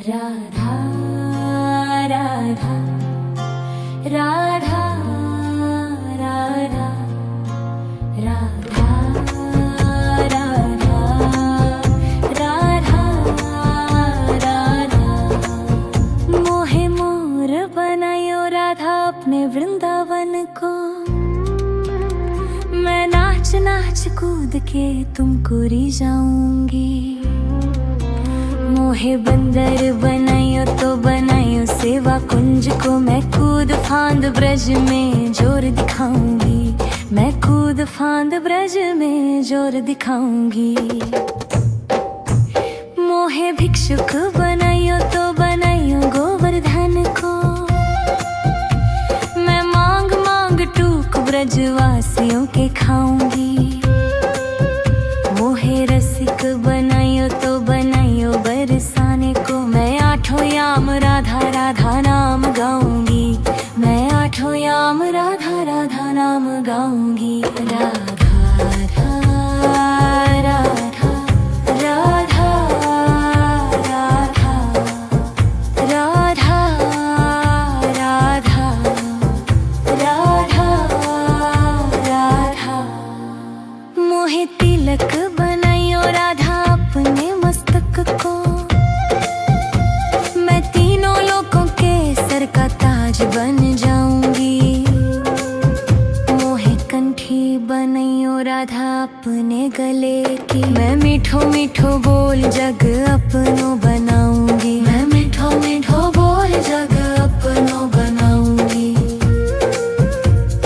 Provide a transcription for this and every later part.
राधा राधा राधा राधा राधा राधा राधा राधा मोहे मोर बनायो राधा अपने वृंदावन को। मैं नाच नाच कूद के तुमको रिझाऊंगी। मोहे बंदर बनायो तो बनायो सेवा कुंज को। मैं कूद फांद ब्रज में जोर दिखाऊंगी। मैं कूद फांद ब्रज में जोर दिखाऊंगी। मोहे भिक्षुक बनायो तो बनायो गोवर्धन को। मैं मांग मांग टूक ब्रजवासियों के खाऊंगी। मोहे रसिक बनायो तो बनायो बरसाने को। मैं आठों याम राधा राधा नाम गाऊंगी। मैं आठों याम राधा राधा नाम गाऊंगी। राधा राधा राधा राधा राधा राधा राधा राधा। मोहे तिलक बनायो राधा अपने मस्तक को। मैं तीनों लोगों के सर का ताज बन जाऊंगी। मोहे कंठी बनायो राधा अपने गले की। मैं मीठो मीठो बोल जग अपनो बनाऊंगी। मैं मीठो मीठो बोल जग अपनो बनाऊंगी।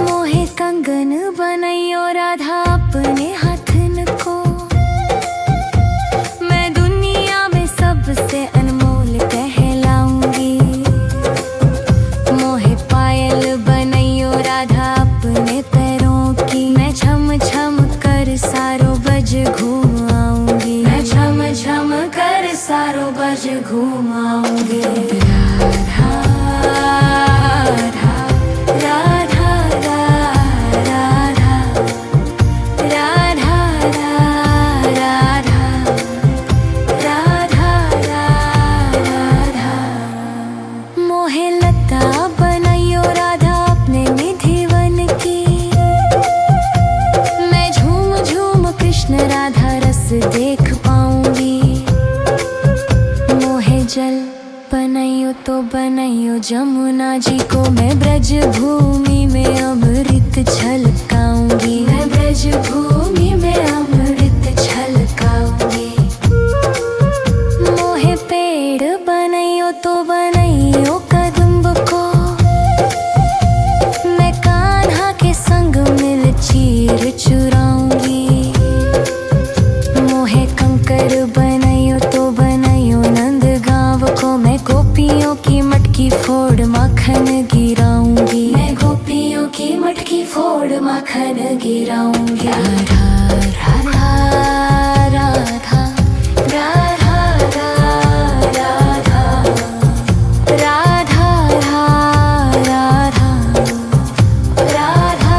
मोहे कंगन बनायो राधा अपने हाथन को। मैं दुनिया में सबसे अनमोल कहलाऊंगी। मोहे पायल बनायो राधा अपने पैरों की। मैं छम छम कर सारो बज घूम आऊंगी। मैं छम छम कर सारो बज घूम आऊंगी। राधा राधा राधा राधा राधा राधा राधा राधा। मोहे लता बनायो राधा अपने निधिवन की। मैं झूम झूम कृष्ण राधा रस देख पाऊंगी। मोहे जल बनायो तो बनायो जमुना जी को। मैं ब्रज भूमि में अमृत छलकाऊंगी। मैं ब्रज भूमि में अमृत छलकाऊंगी। मोहे पेड़ बनायो तो बनायो कदम्ब को। मैं कान्हा के संग मिल चीर चुराऊंगी। मोहे कंकर बनायो तो बनायो नंद गांव को। मैं गोपियों की मटकी फोड़ माखन गिराऊंगी। मैं गोपियों की मटकी फोड़ माखन गिराऊंगी। राधा राधा राधा राधा राधा राधा राधा राधा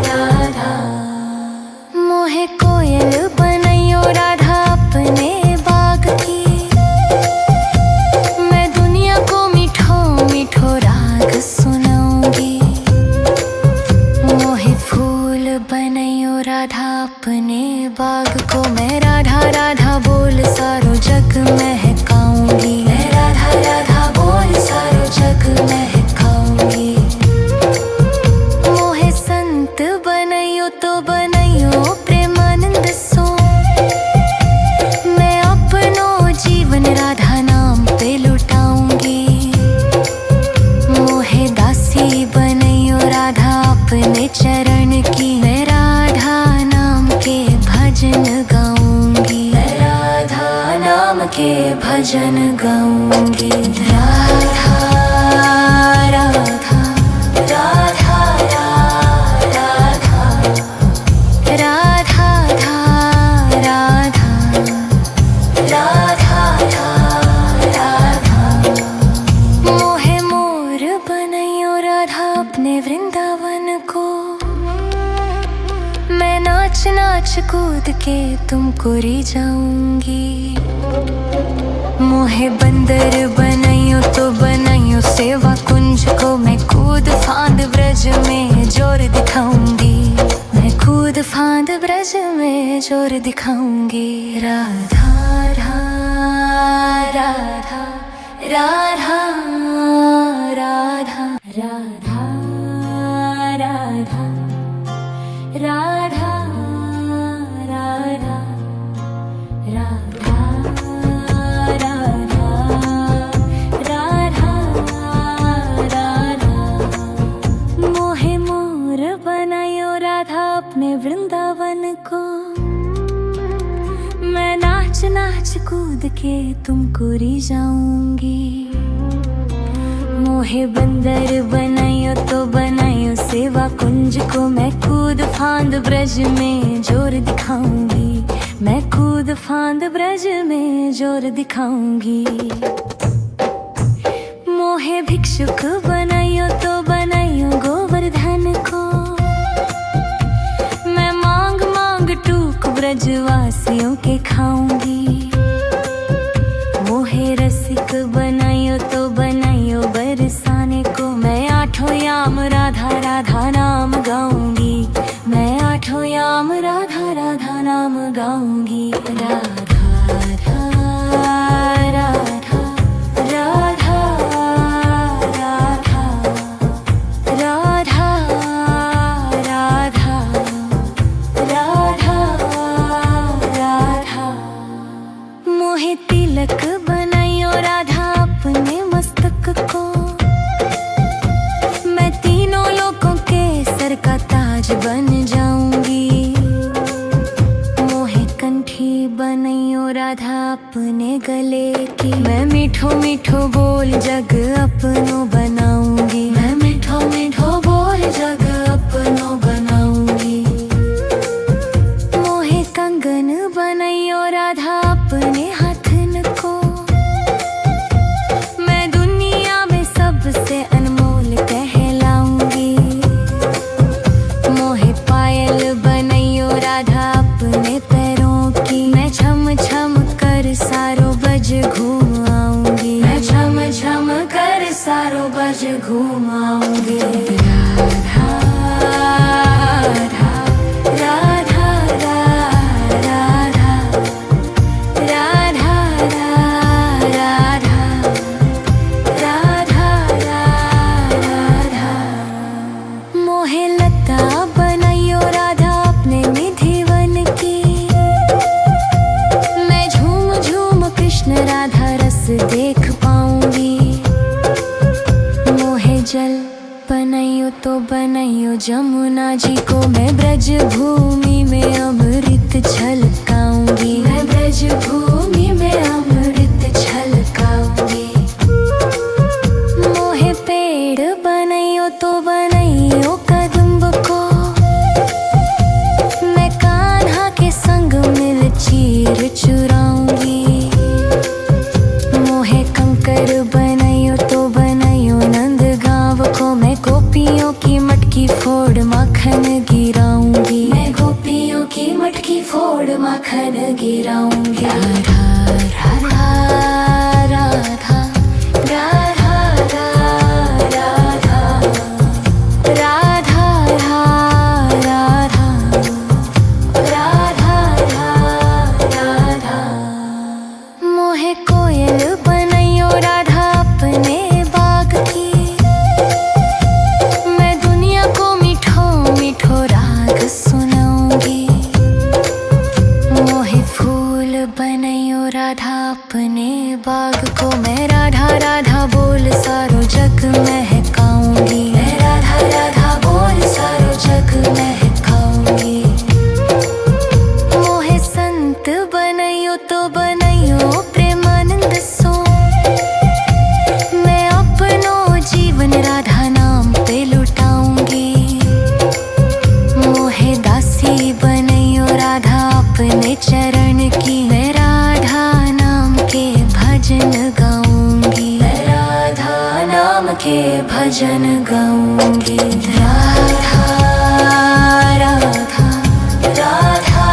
राधा। मोहे कोयल बनायो राधा अपने बाग की। मैं दुनिया को मीठो मीठो राग सुनाऊंगी। मोहे फूल बनायो राधा अपने बाग को। मैं राधा राधा बोल सारो जग महकाऊंगी। मैं राधा राधा बोल सारो जग महकाऊंगी। मोहे संत बनायो तो बनायो प्रेमानंद सो। मैं अपनो जीवन राधा नाम पे लुटाऊंगी। मोहे दासी बनायो राधा अपने चरण की। मैं राधा नाम के भजन गाऊंगी। मैं राधा नाम के भजन गाऊंगी। राधा राधा राधा राधा राधा राधा राधा। मोहे मोर बनायो राधा अपने वृंदावन को। मैं नाच नाच कूद के तुमको री जाऊंगी। मोहे बंदर बनाइयो तो बनाइयो सेवा कुंज को, मैं कूद फांद ब्रज में जोर दिखाऊंगी। मैं कूद फांद ब्रज में जोर दिखाऊंगी। राधा राधा राधा राधा राधा राधा राधा राधा राधा राधा राधा राधा। मोहे मोर बनायो राधा अपने वृंदावन को, मैं नाच नाच कूद के तुमको री जाऊंगी। मोहे बंदर बनायो तो बनायो सेवा कुंज को, मैं कूद फांद ब्रज में जोर दिखाऊंगी। मैं कूद फांद ब्रज में जोर दिखाऊंगी। मोहे भिक्षुक बनायो तो बनायो गोवर्धन को, मैं मांग मांग टूक ब्रजवासियों के खाऊंगी। मोहे रसिक बनायो तो बनायो बरसाने को, मैं आठों याम राधा राधा नाम गाऊंगी। मैं आठों याम राधा राधा नाम गाऊंगी। राधा राधा राधा राधा राधा राधा राधा राधा राधा। मोहे तिलक बनायो राधा अपने मस्तक को, मैं तीनों लोगों के सर का ताज बन जाऊंगी। मोहे कंठी बनायो राधा अपने गले की, मैं मीठो मीठो बोल जग अपनो बनाऊंगी। मैं मीठो मीठो बोल जग अपनो बनाऊंगी। मोहे कंगन बनायो राधा अपने हाथन को, मैं दुनिया में सबसे अनमोल कहलाऊंगी। मोहे पायल बनायो राधा अपने पैरों की, मैं छम छम कर सारो बज घूम आऊंगी। मैं छम छम कर सारो बज घूम आऊंगी। राधा राधा राधा राधा राधा राधा राधा राधा। मोहे लता बनायो राधा अपने निधिवन की, मैं झूम झूम कृष्ण राधा रस देख पाऊंगी। मोहे जल बनायो तो बनायो जमुना जी को, मैं ब्रज भूमि में अमृत छलकाऊंगी। मैं ब्रज भूमि में अमृत छलकाऊंगी। मोहे पेड़ बनायो तो बनायो कदम्ब को, मैं कान्हा के संग मिल चीर चुराऊंगी। मोहे कंकर बनायो तो बनायो नंद गांव को, मैं गोपियों की मटकी फोड़ माखन गिराऊंगी। मैं गोपियों की मटकी फोड़ माखन गिराऊंगी। राधा राधा राधा राधा राधा राधा राधा राधा राधा। मोहे कोयल बनायो राधा अपने बाग की, मैं दुनिया को मीठो मीठो राग सुनाऊंगी। मोहे फूल बनायो राधा अपने बाग को, मैं राधा राधा बोल सारो जग महकाऊंगी। मैं राधा राधा बोल सारो जग महकाऊंगी। मोहे संत बनायो तो बनायो प्रेमानंद सो, मैं अपनो जीवन राधा नाम पे लुटाऊंगी। मोहे दासी बनायो राधा अपने चरण की, मैं राधा नाम के भजन गाऊंगी। मैं राधा नाम के भजन गाऊंगी। राधा राधा राधा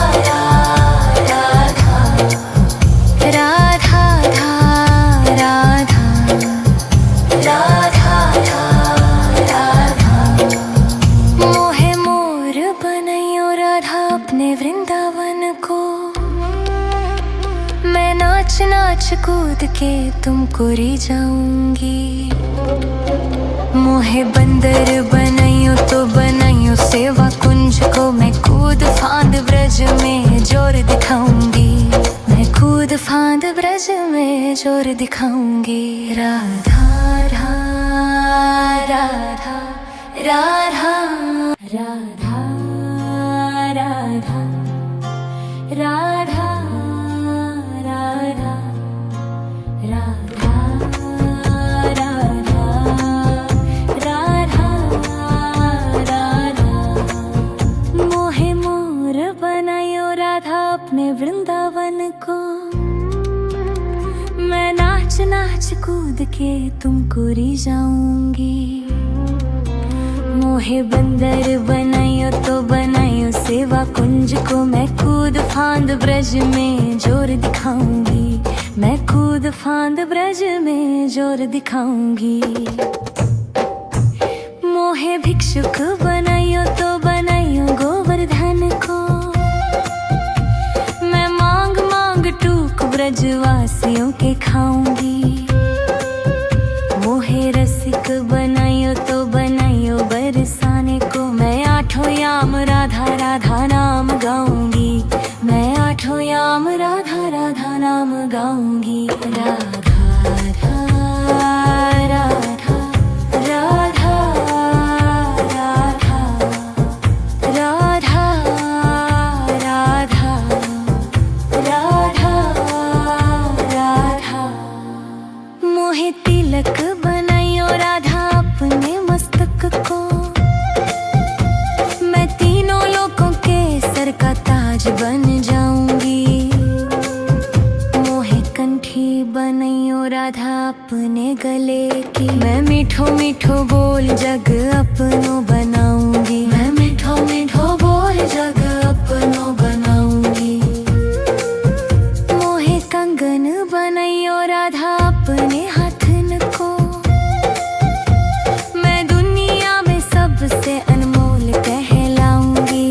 कूद के तुमको री जाऊंगी। मोहे बंदर बनाइयो तो बनाइयो सेवा कुंज को, मैं कूद फांद ब्रज में जोर दिखाऊंगी। मैं कूद फांद ब्रज में जोर दिखाऊंगी। राधा राधा राधा राधा राधा राधा राधा राधा राधा राधा राधा। मोहे मोर बनायो राधा अपने वृंदावन को, मैं नाच नाच कूद के तुमको री जाऊंगी। मोहे बंदर बनायो तो बनायो सेवा कुंज को, मैं कूद फांद ब्रज में जोर दिखाऊंगी। मैं कूद फांद ब्रज में जोर दिखाऊंगी। मोहे भिक्षुक बनायो तो बनायो गोवर्धन को, मैं मांग मांग टूक ब्रजवासियों के खाऊंगी। मोहे रसिक बनायो तो बनायो बरसाने को, मैं आठों याम राधा राधा नाम गाऊंगी। मैं आठों याम राधा राधा नाम गाऊंगी। राधा राधा राधा राधा राधा राधा राधा राधा। मोहे तिलक बनायो राधा अपने मस्तक को, मैं तीनों लोगों के सर का ताज बन जाऊंगी। मोहे कंठी बनायो राधा अपने गले की, मैं मीठो मीठो बोल जग अपनो बनाऊंगी। मैं मीठो मीठो बोल जग अपनो बनाऊंगी। मोहे कंगन बनायो राधा अपने हाथन को, मैं दुनिया में सबसे अनमोल कहलाऊंगी।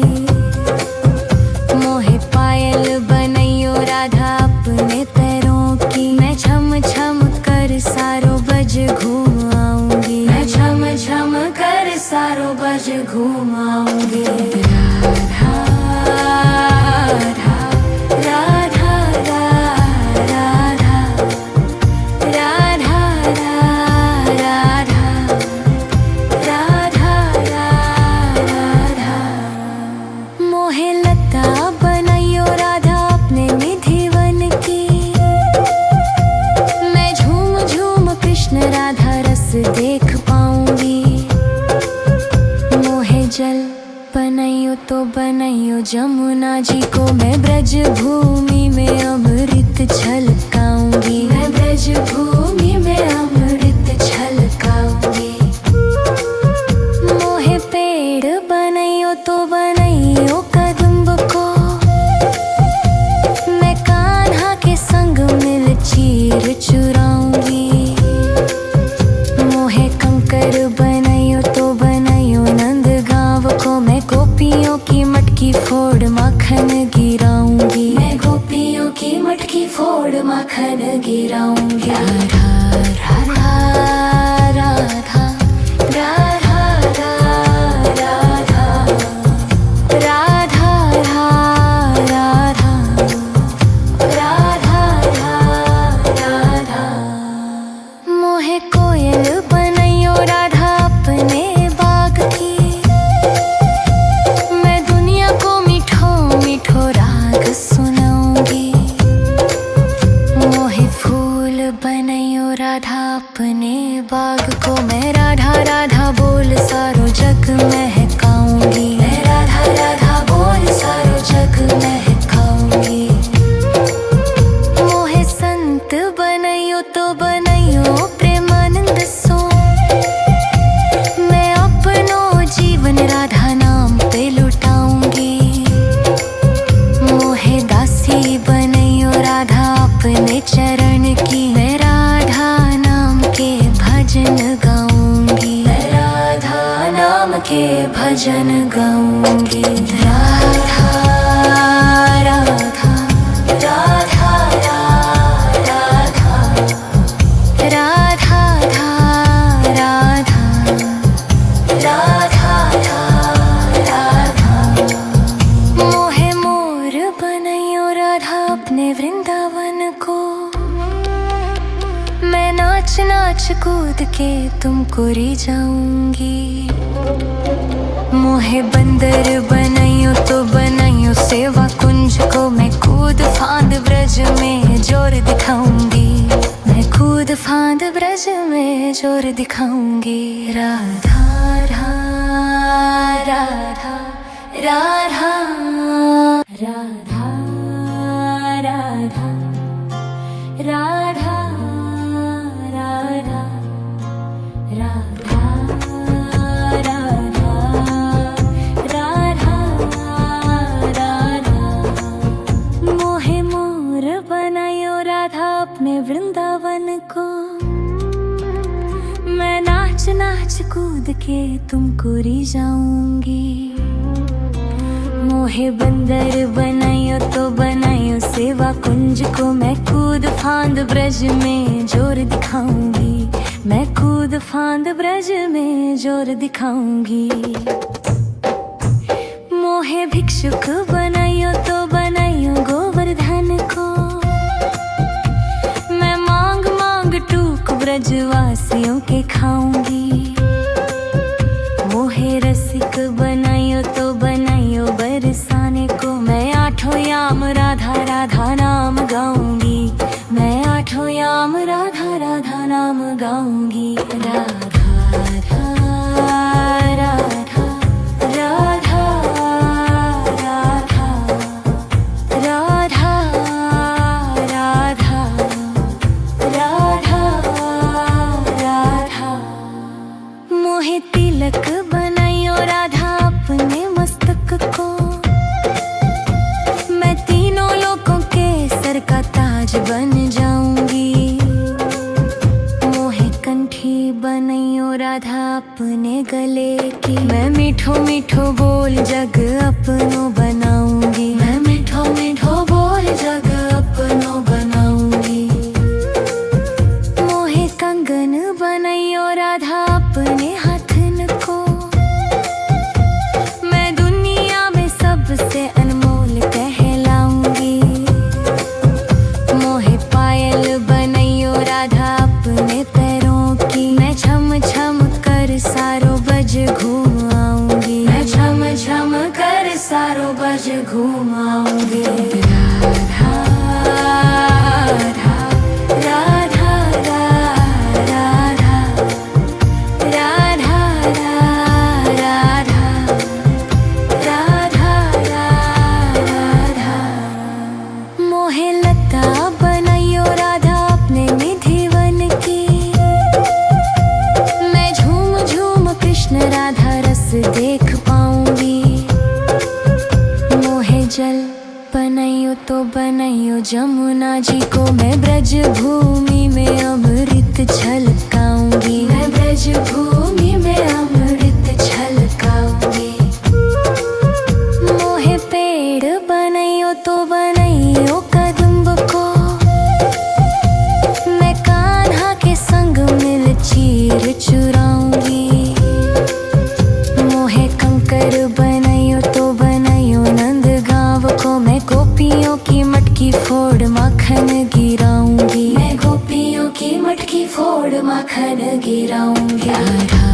मोहे पायल बनायो राधा अपने पैरों की, मैं छम छम कर सारो बज घूम आऊंगी। मैं छम छम कर सारो बज घूम आऊंगी। राधा राधा राधा राधा राधा राधा राधा। मोहे लता बनायो राधा अपने निधि वन की, मैं झूम झूम कृष्ण राधा रस देख पाऊंगी। मोहे जल बनायो तो बनायो जमुना जी को, मैं ब्रज भूमि में अमृत छलकाऊंगी। मैं ब्रज भूमि में अमृत छलकाऊंगी। मोहे पेड़ बनायो तो बनायो कदम्ब को, मैं कान्हा के संग मिल चीर चुराऊंगी। मोहे कंकर बनायो तो बनायो नंद गांव को, मैं गोपियों की मटकी फोड़ माखन गिराऊंगी। मैं गोपियों की मटकी फोड़ माखन गिराऊंगी। राधा राधा राधा राधा राधा राधा राधा राधा राधा। मोहे कोयल बनायो राधा अपने बाग की, मैं दुनिया को मीठो मीठो राग सुनाऊंगी। मोहे फूल बनायो राधा अपने बाग को, मैं राधा राधा बोल सारो जग महकाऊंगी। मैं राधा राधा बोल सारो जग महकाऊंगी। मोहे संत बनायो तो बनायो प्रेमानंद सो, मैं अपनो जीवन राधा नाम पे लुटाऊंगी। मोहे दासी बनायो राधा अपने चरण की, मैं राधा नाम के भजन गाऊंगी। मैं राधा नाम के भजन गाऊंगी। राधा राधा राधा राधा नाच नाच कूद के तुमको री जाऊंगी। मोहे बंदर बनाइयो तो बनाइयो सेवा कुंज को, मैं कूद फांद ब्रज में जोर दिखाऊंगी। मैं कूद फांद ब्रज में जोर दिखाऊंगी। राधा राधा राधा राधा राधा राधा राधा राधा राधा राधा। मोहे मोर बनायो राधा अपने वृंदावन को, मैं नाच नाच कूद के तुमको री जाऊंगी। मोहे बंदर बनाइयो तो बनाइयो सेवा कुंज को, मैं कूद फांद ब्रज में जोर दिखाऊंगी। मैं कूद फांद ब्रज में जोर दिखाऊंगी। मोहे भिक्षुक बनाइयो तो बनाइयो गोवर्धन को, मैं मांग मांग टूक ब्रजवासियों के खाऊंगी। मोहे रसिक बनाइयो तो बनाइयो बरसाने को, मैं आठों याम राधा राधा नाम गाऊंगी। मैं आठों याम राधा राधा नाम गाऊंगी। राधा राधा राधा राधा राधा राधा राधा राधा राधा। मोहे तिलक बनाइयो राधा अपने मस्तक को, मैं तीनों लोगों के सर का ताज बन जाऊंगी। मोहे कंठी बनाइयो राधा अपने गले की, मैं मीठो मीठो बोल जग अपनो बनाऊंगी। मैं मीठो मीठो बोल जग अपनो बनाऊंगी। मोहे कंगन बनाइयो राधा अपने हाथन को, मैं दुनिया में सबसे अनमोल कहलाऊंगी। मोहे पायल बनाइयो राधा अपने पैरों की, मैं छम छम कर सारो बज घूम आऊंगी। मैं छम छम कर सारो बज घूम आऊंगी। राधा राधा राधा राधा राधा राधा राधा राधा। मोहे लता बनाइयो राधा अपने निधिवन की, मैं झूम झूम कृष्ण राधा रस देख पाऊंगी। मोहे जल बनाइयो तो बनाइयो जमुना जी को, मैं ब्रज भूमि में अमृत छलकाऊंगी। मैं ब्रज भूमि में अमृत छलकाऊंगी। मोहे पेड़ बनाइयो तो बनाइयो कदम्ब को, मैं कान्हा के संग मिल चीर चुराऊंगी। मोहे कंकर बनाइयो तो बनाइयो नंद गांव को, मैं गोपियों की मटकी फोड़ माखन गिराऊंगी। मैं गोपियों की मटकी फोड़ माखन गिराऊंगी। राधा